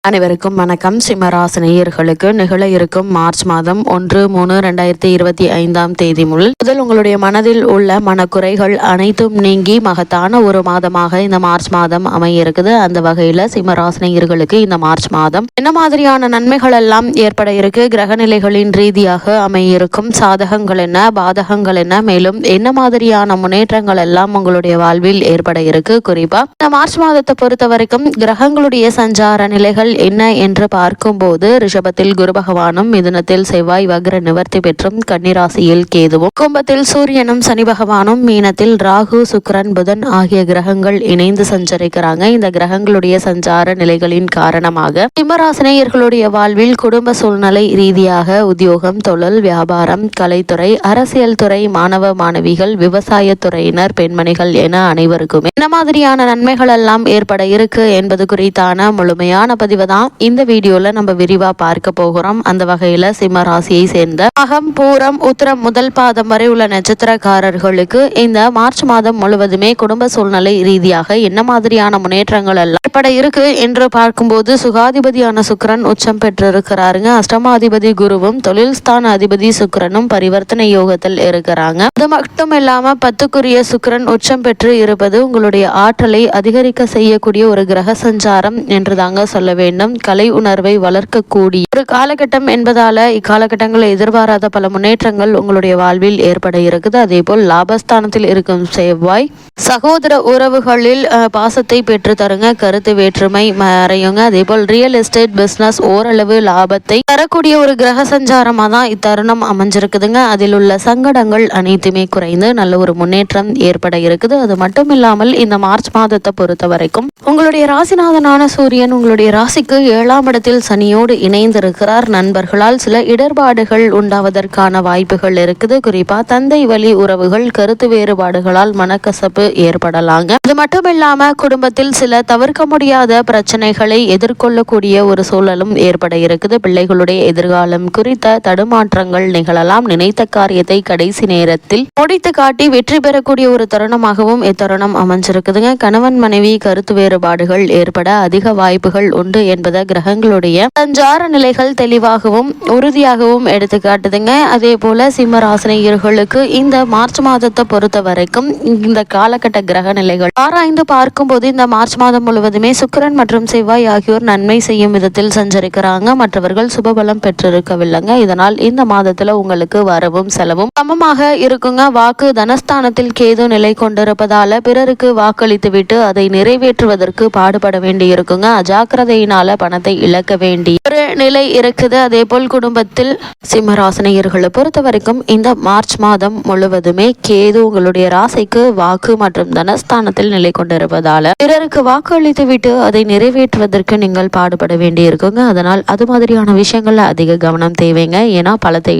அனைவருக்கும் வணக்கம். சிம்மராசினியர்களுக்கு நிகழ இருக்கும் மார்ச் மாதம் 1/3/2025 முதல் உங்களுடைய மனதில் உள்ள மனக்குறைகள் அனைத்தும் நீங்கி மகத்தான ஒரு மாதமாக இந்த மார்ச் மாதம் அமைய இருக்குது. அந்த வகையில சிம்மராசினியர்களுக்கு இந்த மார்ச் மாதம் என்ன மாதிரியான நன்மைகள் எல்லாம் ஏற்பட இருக்கு, கிரகநிலைகளின் ரீதியாக அமைய இருக்கும் சாதகங்கள் என்ன, பாதகங்கள் என்ன, மேலும் என்ன மாதிரியான முன்னேற்றங்கள் எல்லாம் உங்களுடைய வாழ்வில் ஏற்பட இருக்கு. குறிப்பா இந்த மார்ச் மாதத்தை பொறுத்த வரைக்கும் கிரகங்களுடைய சஞ்சார நிலைகள் என்ன என்று பார்க்கும்போது ரிஷபத்தில் குரு பகவானும், மிதுனத்தில் செவ்வாய் வக்ர நிவர்த்தி பெற்றும், கன்னிராசியில் கேதுவும், கும்பத்தில் சூரியனும் சனி பகவானும், மீனத்தில் ராகு சுக்கிரன் புதன் ஆகிய கிரகங்கள் இணைந்து சஞ்சரிக்கிறாங்க. இந்த கிரகங்களுடைய சஞ்சார நிலைகளின் காரணமாக சிம்மராசினியர்களுடைய வாழ்வில் குடும்ப சூழ்நிலை ரீதியாக உத்தியோகம், தொழில், வியாபாரம், கலைத்துறை, அரசியல் துறை, மாணவ மாணவிகள், விவசாய துறையினர், பெண்மணிகள் என அனைவருக்குமே என்ன மாதிரியான நன்மைகள் எல்லாம் ஏற்பட இருக்கு என்பது குறித்தான முழுமையான பதிவு தான் இந்த வீடியோல நம்ம விரிவா பார்க்க போகிறோம். அந்த வகையில சிம்ம ராசியை சேர்ந்த அகம், பூரம், உத்திரம் முதல் பாதம் வரை உள்ள நட்சத்திரக்காரர்களுக்கு இந்த மார்ச் மாதம் முழுவதுமே குடும்ப சூழ்நிலை ரீதியாக என்ன மாதிரியான முன்னேற்றங்கள் எல்லாம் ஏற்பட இருக்கு என்று பார்க்கும்போது சுகாதிபதியான சுக்கிரன் உச்சம் பெற்றிருக்கிறாருங்க. அஷ்டமாதிபதி குருவும் தொழில் ஸ்தான அதிபதி சுக்கிரனும் பரிவர்த்தனை யோகத்தில் இருக்கிறாங்க. அது மட்டும் இல்லாம 10க்குரிய சுக்கிரன் உச்சம் பெற்று இருப்பது உங்களுடைய ஆற்றலை அதிகரிக்க செய்யக்கூடிய ஒரு கிரக சஞ்சாரம் என்று தாங்க சொல்ல வேண்டும். கலை உணர்வை வளர்க்கக்கூடிய ஒரு காலகட்டம் என்பதால இக்காலகட்டங்களில் எதிர்பாராத பல முன்னேற்றங்கள் உங்களுடைய வாழ்வில் ஏற்பட இருக்குது. அதே போல் லாபஸ்தானத்தில் இருக்கும் செவ்வாய் சகோதர உறவுகளில் பாசத்தை பெற்று தருங்க, கருத்து வேற்றுமை மறையுங்க. அதே போல் ரியல் எஸ்டேட் பிசினஸ் ஓரளவு லாபத்தை தரக்கூடிய ஒரு கிரக சஞ்சாரமா தான் இத்தருணம் அமைஞ்சிருக்குதுங்க. அதில் உள்ள சங்கடங்கள் அனைத்துமே குறைந்து நல்ல ஒரு முன்னேற்றம் ஏற்பட இருக்குது. அது மட்டும் இல்லாமல் இந்த மார்ச் மாதத்தை பொறுத்த வரைக்கும் உங்களுடைய ராசிநாதனான சூரியன் உங்களுடைய ராசிக்கு 7ஆம் இடத்தில் சனியோடு இணைந்திருக்கிறார். நண்பர்களால் சில இடர்பாடுகள் உண்டாவதற்கான வாய்ப்புகள் இருக்குது. குறிப்பா தந்தை வழி உறவுகள், கருத்து வேறுபாடுகளால் மனக்கசப்பு ஏற்படலாங்க. அது மட்டும் இல்லாம குடும்பத்தில் சில தவிர்க்க முடியாத பிரச்சனைகளை எதிர்கொள்ளக்கூடிய ஒரு சூழலும் ஏற்பட இருக்குது. பிள்ளைகளுடைய எதிர்காலம் குறித்த தடுமாற்றங்கள் நிகழலாம். நினைத்த காரியத்தை கடைசி நேரத்தில் முடித்து காட்டி வெற்றி பெறக்கூடிய ஒரு தருணமாகவும் இத்தருணம் அமைஞ்சிருக்குதுங்க. கணவன் மனைவி கருத்து வேறுபாடுகள் ஏற்பட அதிக வாய்ப்புகள் உண்டு என்பதை கிரகங்களுடைய சஞ்சார நிலைகள் தெளிவாகவும் உறுதியாகவும் எடுத்து காட்டுதுங்க. அதே போல சிம்மராசினியர்களுக்கு இந்த மார்ச் மாதத்தை பொறுத்த வரைக்கும் இந்த காலகட்ட கிரக நிலைகள் ஆராய்ந்து பார்க்கும்போது இந்த மார்ச் மாதம் முழுவதுமே சுக்கிரன் மற்றும் செவ்வாய் ஆகியோர் நன்மை செய்யும் விதத்தில் சஞ்சரிக்கிறாங்க. மற்றவர்கள் சுபபலம் பெற்றிருக்கவில்லைங்க. இதனால் இந்த மாதத்துல உங்களுக்கு வரவும் செலவும் சமமாக இருக்குங்க. வாக்கு தனஸ்தானத்தில் கேது நிலை கொண்டிருப்பதால பிறருக்கு வாக்களித்து விட்டு அதை நிறைவேற்றுவதற்கு பாடுபட வேண்டி இருக்குங்க. அஜாக்கிரதையினால பணத்தை இழக்க வேண்டிய ஒரு நிலை இருக்குது. அதே போல் குடும்பத்தில் சிம்மராசினியர்களை பொறுத்த வரைக்கும் இந்த மார்ச் மாதம் முழுவதுமே கேது உங்களுடைய ராசிக்கு வாக்கு மற்றும் தனஸ்தானத்தில் நிலை கொண்டிருப்பதால பிறருக்கு வாக்களித்து விட்டு அதை நிறைவேற்றுவதற்கு நீங்கள் பாடுபட வேண்டி இருக்குங்க. அதனால் அது மாதிரியான விஷயங்கள்ல அதிக கவனம் தேவைங்க. ஏன்னா பணத்தை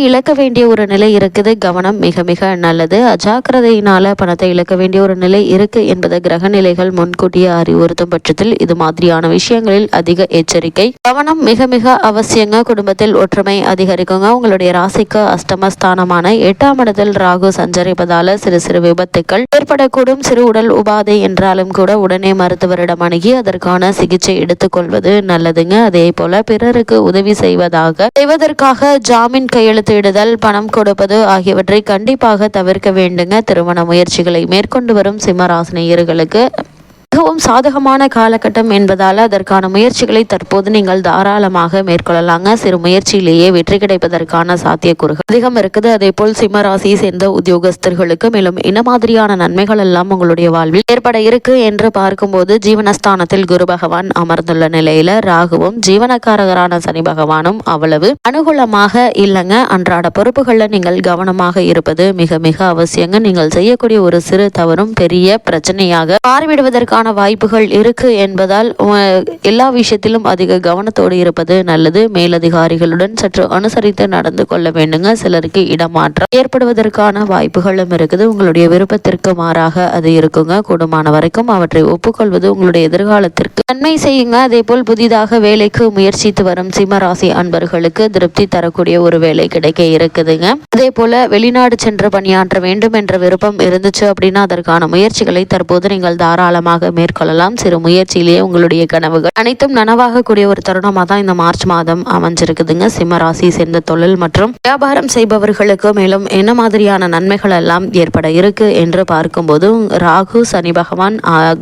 இழக்க வேண்டிய ஒரு நிலை இருக்குது. கவனம் மிக மிக நல்லது. அஜாக்கிரதையினால பணத்தை இழக்க வேண்டிய ஒரு நிலை இருக்கு என்பதை கிரக நிலைகள் முன்கூட்டியே அறிவுறுத்தும் பட்சத்தில் இது மாதிரியான விஷயங்களில் அதிக எச்சரிக்கை கவனம் மிக மிக அவசியங்க. குடும்பத்தில் ஒற்றுமை அதிகரிக்குங்க. உங்களுடைய ராசிக்கு அஷ்டமஸ்தானமான 8ஆம் இடத்தில் ராகு சஞ்சரிப்பதால சிறு சிறு விபத்துக்கள் ஏற்படக்கூடும். சிறு உடல் உபாதை என்றாலும் கூட உடனே மருத்துவரிடம் அணுகி அதற்கான சிகிச்சை எடுத்துக்கொள்வது நல்லதுங்க. அதே போல பிறருக்கு உதவி செய்வதற்காக ஜாமீன் கையெழுத்திடுதல், பணம் கொடுப்பது ஆகியவற்றை கண்டிப்பாக தவிர்க்க வேண்டுங்க. திருமண முயற்சிகளை மேற்கொண்டு வரும் சிம்மராசினியர்களுக்கு மிகவும் சாதகமான காலகட்டம் என்பதால் அதற்கான முயற்சிகளை தற்போது நீங்கள் தாராளமாக மேற்கொள்ளலாங்க. சிறு முயற்சியிலேயே வெற்றி கிடைப்பதற்கான சாத்தியக்கூறுகள் அதிகம் இருக்குது. அதே போல் சிம்ம ராசியை சேர்ந்த உத்தியோகஸ்தர்களுக்கு மேலும் என்ன மாதிரியான நன்மைகள் எல்லாம் உங்களுடைய வாழ்வில் ஏற்பட இருக்கு என்று பார்க்கும்போது ஜீவனஸ்தானத்தில் குரு பகவான் அமர்ந்துள்ள நிலையில ராகுவும் ஜீவனக்காரகரான சனி பகவானும் அவ்வளவு அனுகூலமாக இல்லைங்க. அன்றாட பொறுப்புகளில் நீங்கள் கவனமாக இருப்பது மிக மிக அவசியங்க. நீங்கள் செய்யக்கூடிய ஒரு சிறு தவறும் பெரிய பிரச்சனையாக மாறிவிடுவதற்கான வாய்ப்புகள் இருக்கு என்பதால் எல்லா விஷயத்திலும் அதிக கவனத்தோடு இருப்பது நல்லது. மேலதிகாரிகளுடன் சற்று அனுசரித்து நடந்து கொள்ள வேண்டுங்க. சிலருக்கு இடமாற்றம் ஏற்படுவதற்கான வாய்ப்புகளும் இருக்குது. உங்களுடைய விருப்பத்திற்கு மாறாக அது இருக்குங்க. கூடுமான வரைக்கும் அவற்றை ஒப்புக்கொள்வது உங்களுடைய எதிர்காலத்திற்கு நன்மை செய்யுங்க. அதே போல் புதிதாக வேலைக்கு முயற்சித்து வரும் சிம்மராசி அன்பர்களுக்கு திருப்தி தரக்கூடிய ஒரு வேலை கிடைக்க இருக்குதுங்க. அதே போல வெளிநாடு சென்று பணியாற்ற வேண்டும் என்ற விருப்பம் இருந்துச்சு அப்படின்னா அதற்கான முயற்சிகளை தற்போது நீங்கள் தாராளமாக மேற்கொள்ளலாம். சிறு முயற்சியிலேயே உங்களுடைய கனவுகள் அனைத்தும் நனவாகக்கூடிய ஒரு தருணமாக தான் இந்த மார்ச் மாதம் அமைஞ்சிருக்குதுங்க. சிம்ம ராசி சேர்ந்த தொழில் மற்றும் வியாபாரம் செய்பவர்களுக்கு மேலும் என்ன மாதிரியான நன்மைகள் எல்லாம் ஏற்பட இருக்கு என்று பார்க்கும்போது ராகு, சனி பகவான்,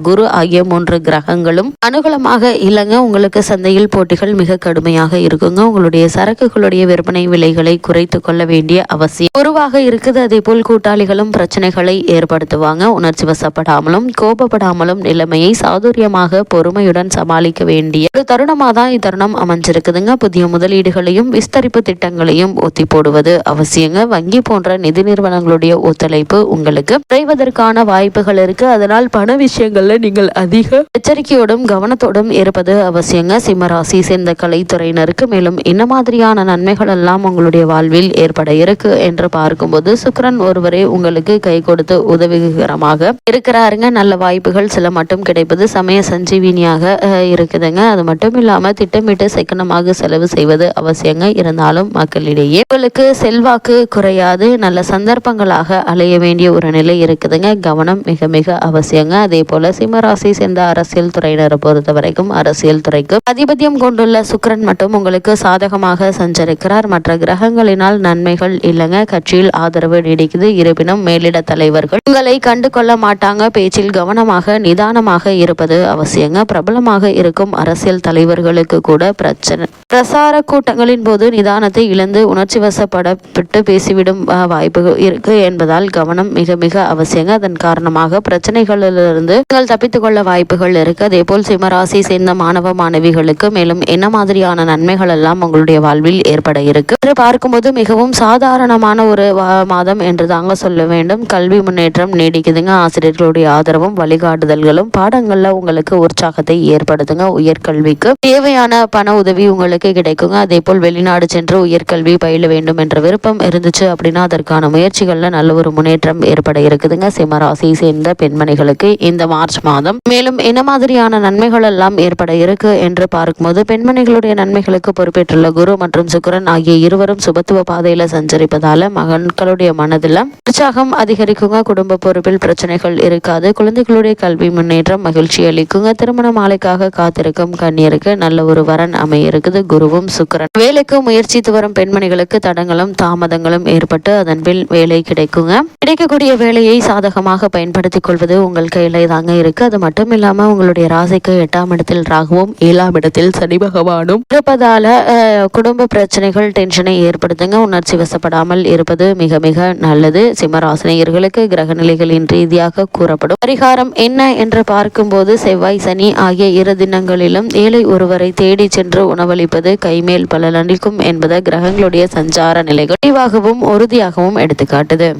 குரு ஆகிய 3 கிரகங்களும் அனுகூலமாக இல்லைங்க. உங்களுக்கு சந்தையில் போட்டிகள் மிக கடுமையாக இருக்குங்க. உங்களுடைய சரக்குகளுடைய விற்பனை விலைகளை குறைத்து கொள்ள வேண்டிய அவசியம் உருவாக இருக்குது. அதே போல் கூட்டாளிகளும் பிரச்சனைகளை ஏற்படுத்துவாங்க. உணர்ச்சி வசப்படாமலும் கோபப்படாமலும் நிலைமையை சாதுரியமாக பொறுமையுடன் சமாளிக்க வேண்டிய ஒரு தருணமாக தான் இத்தருணம் அமைஞ்சிருக்குதுங்க. புதிய முதலீடுகளையும் விஸ்தரிப்பு திட்டங்களையும் ஒத்தி போடுவது அவசியங்க. வங்கி போன்ற நிதி நிறுவனங்களுடைய ஒத்துழைப்பு உங்களுக்கு குறைவதற்கான வாய்ப்புகள் இருக்கு. அதனால் பண விஷயங்கள்ல நீங்கள் அதிக எச்சரிக்கையோடும் கவனத்தோடும் இருப்பது அவசியங்க. சிம்மராசி சேர்ந்த கலைத்துறையினருக்கு மேலும் என்ன மாதிரியான நன்மைகள் எல்லாம் உங்களுடைய வாழ்வில் ஏற்பட இருக்கு என்று பார்க்கும்போது சுக்கிரன் ஒருவரே உங்களுக்கு கை கொடுத்து உதவிகரமாக இருக்கிறாருங்க. நல்ல வாய்ப்புகள் சில மட்டும் கிடைப்பது சமய சஞ்சீவினியாக இருக்குதுங்க. அது மட்டும் இல்லாம திட்டமிட்டு சிக்கனமாக செலவு செய்வது அவசியங்க. இருந்தாலும் மக்களிடையே உங்களுக்கு செல்வாக்கு குறையாது. நல்ல சந்தர்ப்பங்களாக அலைய வேண்டிய ஒரு நிலை இருக்குதுங்க. கவனம் மிக மிக அவசியங்க. அதே போல சிம்மராசி சேர்ந்த அரசியல் துறையினரை பொறுத்த வரைக்கும் அரசியல் துறைக்கு அதிபத்தியம் கொண்டுள்ள சுக்கிரன் மட்டும் உங்களுக்கு சாதகமாக சஞ்சரிக்கிறார். மற்ற கிரகங்களினால் நன்மைகள் இல்லைங்க. கட்சியில் ஆதரவு நீடிக்குது. இருப்பினும் மேலிட தலைவர்கள் உங்களை கண்டு கொள்ள மாட்டாங்க. பேச்சில் கவனமாக நிதானமாக இருப்பது அவசியங்க. பிரபலமாக இருக்கும் அரசியல் தலைவர்களுக்கு கூட பிரசார கூட்டங்களின் போது நிதானத்தை இழந்து உணர்ச்சி வசப்பட்டு பேசிவிடும் வாய்ப்பு இருக்கு என்பதால் கவனம் மிக மிக அவசியங்க. அதன் காரணமாக பிரச்சனைகளிலிருந்து நீங்கள் தப்பித்துக் கொள்ள வாய்ப்புகள் இருக்கு. அதே போல் சிம்மராசி சேர்ந்த மாணவ மாணவிகளுக்கு மேலும் என்ன மாதிரியான நன்மைகள் எல்லாம் உங்களுடைய வாழ்வில் ஏற்பட இருக்கு என்று பார்க்கும்போது மிகவும் சாதாரணமான ஒரு மாதம் என்று தாங்க சொல்ல வேண்டும். கல்வி முன்னேற்றம் நீடிக்குதுங்க. ஆசிரியர்களுடைய ஆதரவும் வழிகாட்டுதல்களும் பாடங்கள்ல உங்களுக்கு உற்சாகத்தை ஏற்படுத்துங்க. உயர்கல்விக்கு தேவையான பண உதவி உங்களுக்கு கிடைக்குங்க. அதே போல் வெளிநாடு சென்று உயர்கல்வி பயில வேண்டும் என்ற விருப்பம் இருந்துச்சு அப்படின்னா அதற்கான முயற்சிகள்ல நல்ல ஒரு முன்னேற்றம் ஏற்பட இருக்குதுங்க. சிம்மராசியை சேர்ந்த பெண்மணிகளுக்கு இந்த மார்ச் மாதம் மேலும் என்ன மாதிரியான நன்மைகள் எல்லாம் ஏற்பட இருக்கு என்று பார்க்கும்போது பெண்மணிகளுடைய நன்மைகளுக்கு பொறுப்பேற்றுள்ள குரு மற்றும் சுக்கிரன் ஆகிய இருவரும் சுபத்துவ பாதையில சஞ்சரிப்பதால மகன்களுடைய மனதில் உற்சாகம் அதிகரிக்குங்க. குடும்ப பொறுப்பில் பிரச்சனைகள் இருக்காது. குழந்தைகளுடைய கல்வி முன்னேற்றம் மகிழ்ச்சி அளிக்குங்க. திருமண மாலைக்காக காத்திருக்கும் கன்னியருக்கு நல்ல ஒரு வரன் அமைய இருக்குது. குருவும் சுக்கிரன் வேலைக்கு முயற்சித்து வரும் பெண்மணிகளுக்கு தடங்களும் தாமதங்களும் ஏற்பட்டு அதன் பின் வேலை கிடைக்குங்க. கிடைக்கக்கூடிய வேலையை சாதகமாக பயன்படுத்திக் கொள்வது உங்கள் கையில தாங்க இருக்கு. அது மட்டும் இல்லாம உங்களுடைய ராசிக்கு 8ஆம் இடத்தில் ராகுவும் 7ஆம் இடத்தில் சனி பகவானும் இருப்பதால குடும்ப பிரச்சனைகள் டென்ஷனை ஏற்படுத்துங்க. உணர்ச்சி வசப்படாமல் இருப்பது மிக மிக நல்லது. சிம்மராசினியர்களுக்கு கிரக நிலைகளின் ரீதியாக கூறப்படும் பரிகாரம் என்ன என்று பார்க்கும்போது செவ்வாய் சனி ஆகிய 2 தினங்களிலும் ஏழை ஒருவரை தேடி சென்று உணவளிப்பது கைமேல் பலனளிக்கும் என்பதை கிரகங்களுடைய சஞ்சார நிலைகள் தெளிவாகவும் உறுதியாகவும் எடுத்துக்காட்டுது.